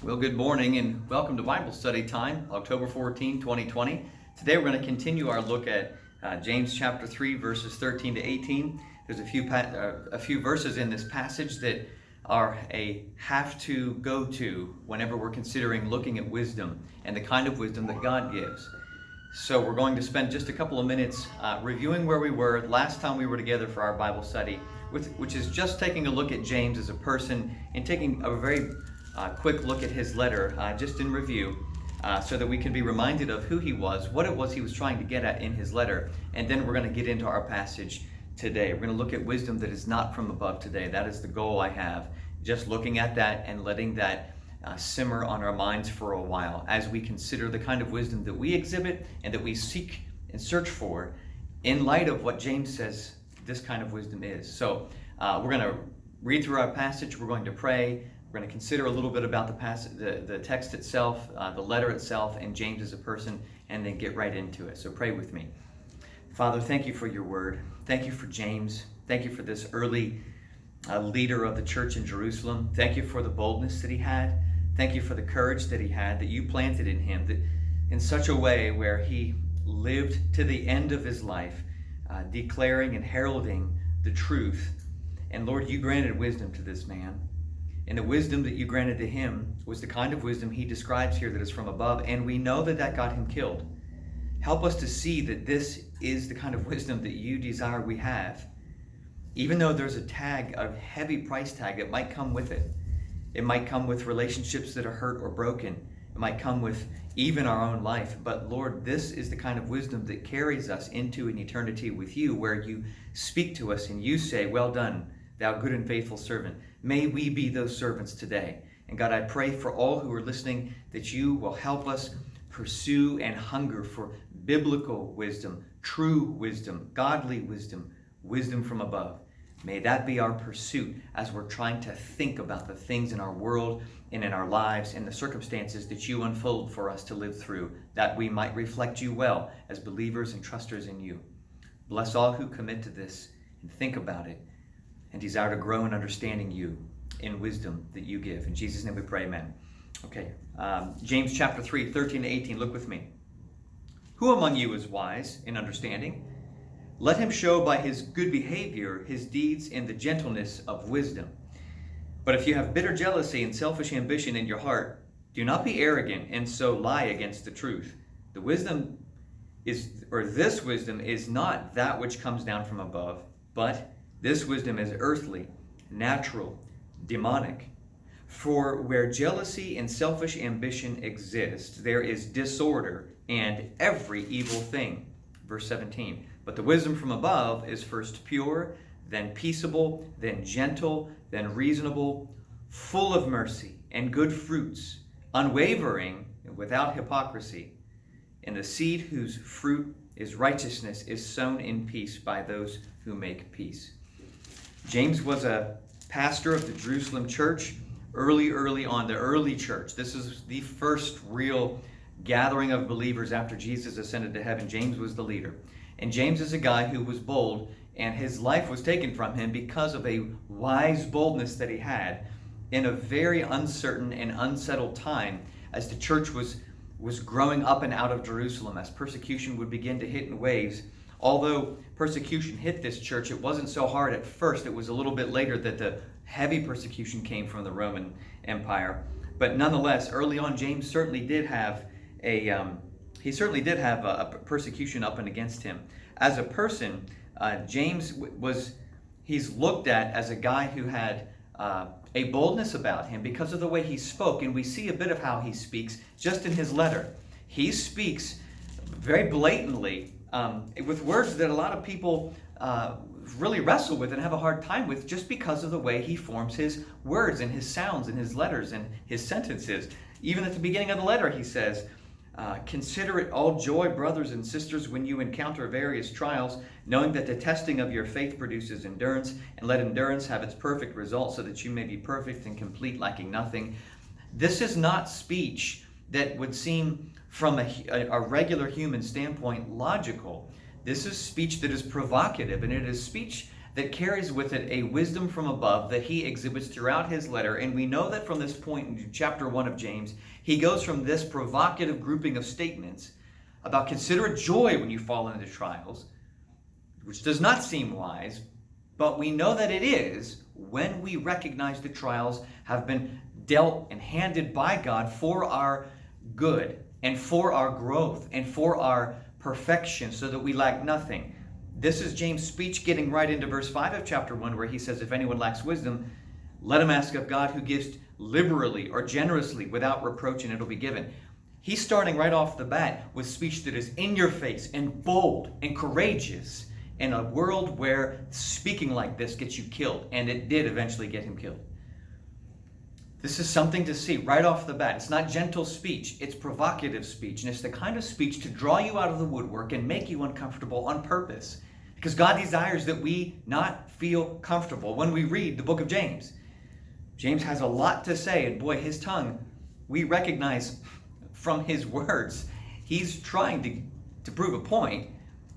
Well, good morning and welcome to Bible Study Time, October 14, 2020. Today we're going to continue our look at James chapter 3, verses 13 to 18. There's a few verses in this passage that are a have to go to whenever we're considering looking at wisdom and the kind of wisdom that God gives. So we're going to spend just a couple of minutes reviewing where we were last time we were together for our Bible study, which is just taking a look at James as a person and taking a very quick look at his letter, just in review, so that we can be reminded of who he was, what it was he was trying to get at in his letter, and then we're going to get into our passage today. We're going to look at wisdom that is not from above today. That is the goal I have, just looking at that and letting that simmer on our minds for a while as we consider the kind of wisdom that we exhibit and that we seek and search for in light of what James says this kind of wisdom is. So we're going to read through our passage, we're going to pray. We're going to consider a little bit about the passage, the text itself, the letter itself, and James as a person, and then get right into it. So pray with me. Father, thank you for your word. Thank you for James. Thank you for this early leader of the church in Jerusalem. Thank you for the boldness that he had. Thank you for the courage that he had, that you planted in him, that in such a way where he lived to the end of his life, declaring and heralding the truth. And Lord, you granted wisdom to this man. And the wisdom that you granted to him was the kind of wisdom he describes here that is from above, and we know that that got him killed. Help us to see that this is the kind of wisdom that you desire we have, even though there's a heavy price tag that might come with it. It might come with relationships that are hurt or broken. It might come with even our own life. But Lord, this is the kind of wisdom that carries us into an eternity with you, where you speak to us and you say, "Well done, thou good and faithful servant." May we be those servants today. And God, I pray for all who are listening that you will help us pursue and hunger for biblical wisdom, true wisdom, godly wisdom, wisdom from above. May that be our pursuit as we're trying to think about the things in our world and in our lives and the circumstances that you unfold for us to live through, that we might reflect you well as believers and trusters in you. Bless all who commit to this and think about it and desire to grow in understanding you in wisdom that you give. In Jesus' name we pray, amen. Okay, James chapter 3, 13 to 18, look with me. Who among you is wise in understanding? Let him show by his good behavior his deeds in the gentleness of wisdom. But if you have bitter jealousy and selfish ambition in your heart, do not be arrogant and so lie against the truth. This wisdom is not that which comes down from above, but this wisdom is earthly, natural, demonic. For where jealousy and selfish ambition exist, there is disorder and every evil thing. Verse 17. But the wisdom from above is first pure, then peaceable, then gentle, then reasonable, full of mercy and good fruits, unwavering and without hypocrisy. And the seed whose fruit is righteousness is sown in peace by those who make peace. James was a pastor of the Jerusalem church early on, the early church. This is the first real gathering of believers after Jesus ascended to heaven. James was the leader. And James is a guy who was bold, and his life was taken from him because of a wise boldness that he had in a very uncertain and unsettled time as the church was growing up and out of Jerusalem, as persecution would begin to hit in waves. Although persecution hit this church, it wasn't so hard at first. It was a little bit later that the heavy persecution came from the Roman Empire. But nonetheless, early on, James certainly did have a persecution up and against him. As a person, James he's looked at as a guy who had a boldness about him because of the way he spoke, and we see a bit of how he speaks just in his letter. He speaks very blatantly with words that a lot of people really wrestle with and have a hard time with, just because of the way he forms his words and his sounds and his letters and his sentences. Even at the beginning of the letter, he says, consider it all joy, brothers and sisters, when you encounter various trials, knowing that the testing of your faith produces endurance, and let endurance have its perfect result, so that you may be perfect and complete, lacking nothing. This is not speech that would seem from a regular human standpoint logical. This is speech that is provocative, and it is speech that carries with it a wisdom from above that he exhibits throughout his letter. And we know that from this point in chapter 1 of James, he goes from this provocative grouping of statements about consider it joy when you fall into trials, which does not seem wise, but we know that it is when we recognize the trials have been dealt and handed by God for our good and for our growth and for our perfection so that we lack nothing. This is James' speech getting right into verse 5 of chapter 1 where he says, if anyone lacks wisdom, let him ask of God who gives liberally or generously without reproach and it'll be given. He's starting right off the bat with speech that is in your face and bold and courageous in a world where speaking like this gets you killed, and it did eventually get him killed. This is something to see right off the bat. It's not gentle speech, it's provocative speech, and it's the kind of speech to draw you out of the woodwork and make you uncomfortable on purpose. Because God desires that we not feel comfortable when we read the book of James. James has a lot to say, and boy, his tongue, we recognize from his words, he's trying to prove a point,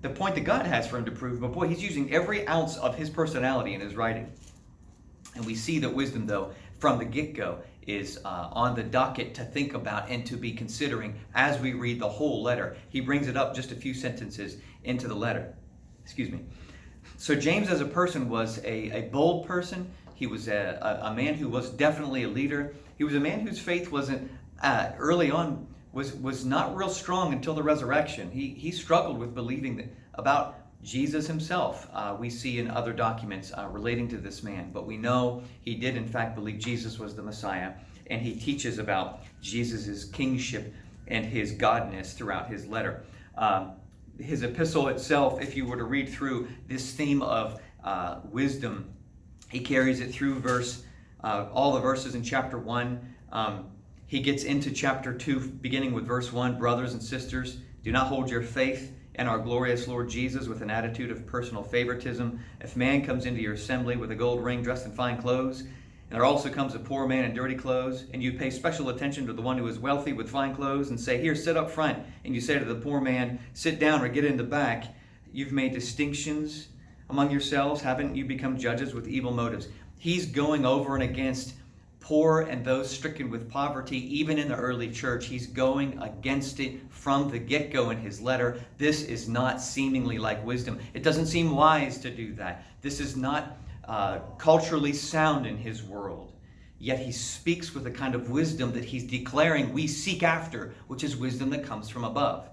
the point that God has for him to prove, but boy, he's using every ounce of his personality in his writing. And we see that wisdom, though, from the get-go is on the docket to think about and to be considering as we read the whole letter. He brings it up just a few sentences into the letter. Excuse me. So James as a person was a bold person. He was a man who was definitely a leader. He was a man whose faith wasn't early on was not real strong until the resurrection. He struggled with believing about Jesus himself. We see in other documents relating to this man, but we know he did in fact believe Jesus was the Messiah, and he teaches about Jesus' kingship and his godness throughout his letter. His epistle itself, if you were to read through this theme of wisdom, he carries it through all the verses in chapter 1. He gets into chapter 2, beginning with verse 1, brothers and sisters, do not hold your faith in our glorious Lord Jesus with an attitude of personal favoritism. If man comes into your assembly with a gold ring dressed in fine clothes, and there also comes a poor man in dirty clothes, and you pay special attention to the one who is wealthy with fine clothes, and say, here, sit up front, and you say to the poor man, sit down or get in the back, you've made distinctions among yourselves, haven't you become judges with evil motives? He's going over and against poor and those stricken with poverty, even in the early church. He's going against it from the get-go in his letter. This is not seemingly like wisdom. It doesn't seem wise to do that. This is not culturally sound in his world. Yet he speaks with a kind of wisdom that he's declaring we seek after, which is wisdom that comes from above.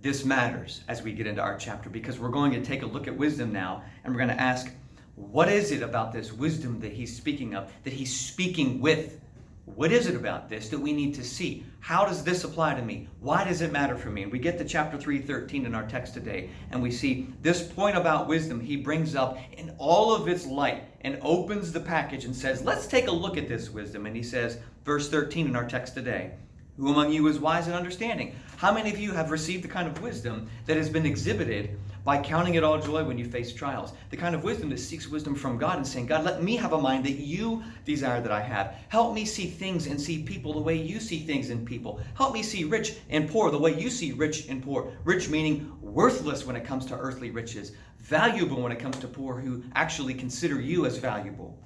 This matters as we get into our chapter, because we're going to take a look at wisdom now, and we're going to ask, what is it about this wisdom that he's speaking of, that he's speaking with? What is it about this that we need to see? How does this apply to me? Why does it matter for me? And we get to chapter 3:13 in our text today, and we see this point about wisdom he brings up in all of its light and opens the package and says, let's take a look at this wisdom. And he says, verse 13 in our text today, who among you is wise and understanding? How many of you have received the kind of wisdom that has been exhibited by counting it all joy when you face trials? The kind of wisdom that seeks wisdom from God and saying, God, let me have a mind that you desire that I have. Help me see things and see people the way you see things and people. Help me see rich and poor the way you see rich and poor. Rich meaning worthless when it comes to earthly riches. Valuable when it comes to poor who actually consider you as valuable.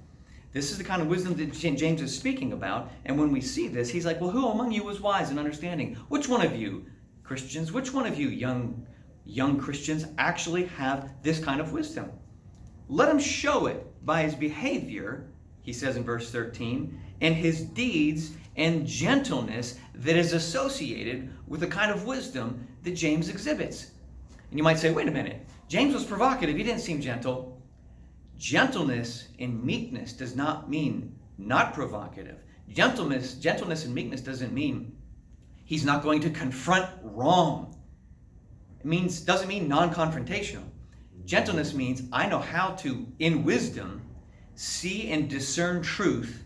This is the kind of wisdom that James is speaking about. And when we see this, he's like, well, who among you is wise and understanding? Which one of you, Christians, which one of you, young Christians, actually have this kind of wisdom? Let him show it by his behavior, he says in verse 13, and his deeds and gentleness that is associated with the kind of wisdom that James exhibits. And you might say, wait a minute, James was provocative, he didn't seem gentle. Gentleness and meekness does not mean not provocative. Gentleness and meekness doesn't mean he's not going to confront wrong. It doesn't mean non-confrontational. Gentleness means I know how to, in wisdom, see and discern truth,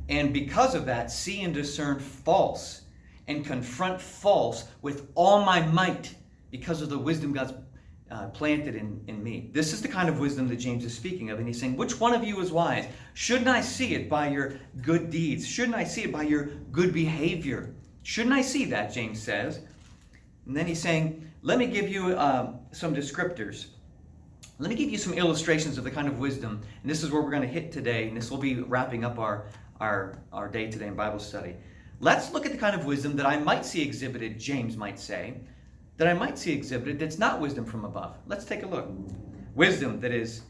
and because of that, see and discern false, and confront false with all my might because of the wisdom God's planted in me. This is the kind of wisdom that James is speaking of, and he's saying, which one of you is wise? Shouldn't I see it by your good deeds? Shouldn't I see it by your good behavior? Shouldn't I see that, James says? And then he's saying, let me give you some descriptors Let me give you some illustrations of the kind of wisdom, and this is where we're going to hit today, and this will be wrapping up our day today in Bible study. Let's look at the kind of wisdom that I might see exhibited, James might say, that I might see exhibited that's not wisdom from above. Let's take a look. Wisdom that is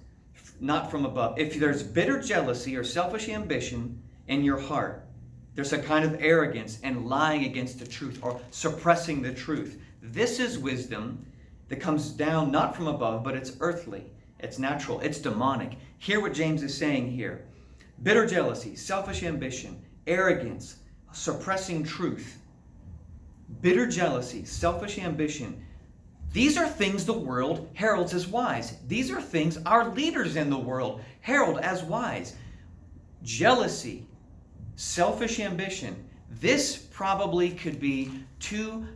not from above. If there's bitter jealousy or selfish ambition in your heart, there's a kind of arrogance and lying against the truth or suppressing the truth. This is wisdom that comes down not from above, but it's earthly, it's natural, it's demonic. Hear what James is saying here. Bitter jealousy, selfish ambition, arrogance, suppressing truth. Bitter jealousy, selfish ambition. These are things the world heralds as wise. These are things our leaders in the world herald as wise. Jealousy, selfish ambition. This probably could be two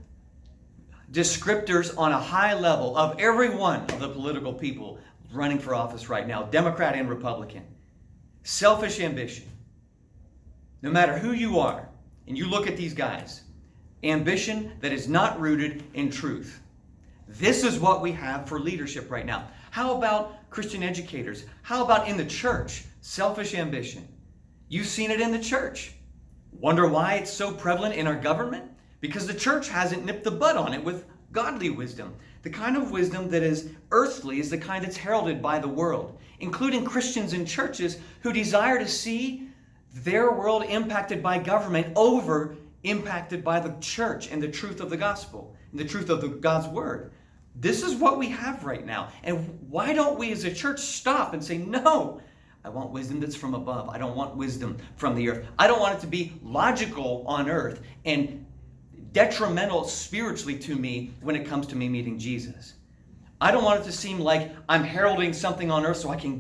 descriptors on a high level of every one of the political people running for office right now, Democrat and Republican. Selfish ambition. No matter who you are, and you look at these guys, ambition that is not rooted in truth. This is what we have for leadership right now. How about Christian educators? How about in the church? Selfish ambition. You've seen it in the church. Wonder why it's so prevalent in our government? Because the church hasn't nipped the bud on it with godly wisdom. The kind of wisdom that is earthly is the kind that's heralded by the world, including Christians in churches who desire to see their world impacted by government over impacted by the church and the truth of the gospel and the truth of God's word. This is what we have right now. And why don't we as a church stop and say, no, I want wisdom that's from above. I don't want wisdom from the earth. I don't want it to be logical on earth and detrimental spiritually to me when it comes to me meeting Jesus. I don't want it to seem like I'm heralding something on earth so I can